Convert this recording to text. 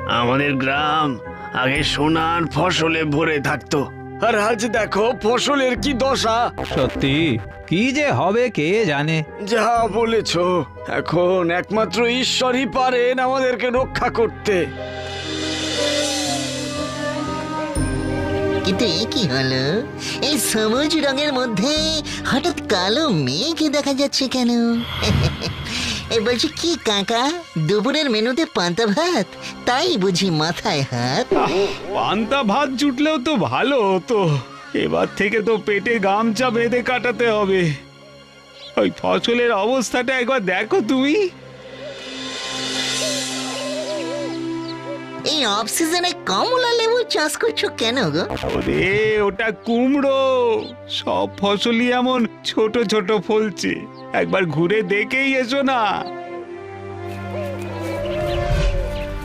আমাদের গ্রাম আগে সোনার ফসলে ভরে থাকতো, আর আজ দেখো ফসলের কি দশা। সত্যি কি যে হবে কে জানে। যা বলেছো, এখন একমাত্র ঈশ্বরই পারেন আমাদেরকে রক্ষা করতে। কিন্তু এ কি হলো? এই সবুজ রঙের মধ্যে হঠাৎ কালো মেঘ দেখা যাচ্ছে কেন? এই বলছি কি কাকা, দুপুরের মেনুতে পান্তা ভাত, তাই বুঝি মাথায় হাত? পান্তা ভাত জুটলেও তো ভালো হতো। এবার থেকে তো পেটে গামছা বেঁধে কাটাতে হবে। ওই ফসলের অবস্থাটা একবার দেখো তুমি। এই অফ সিজনে কমলা লেবু চাষ করছো কেন গো? ওরে ওটা কুমড়ো, সব ফসলই এমন ছোট ছোট ফলছে, একবার ঘুরে দেখেই এসো না।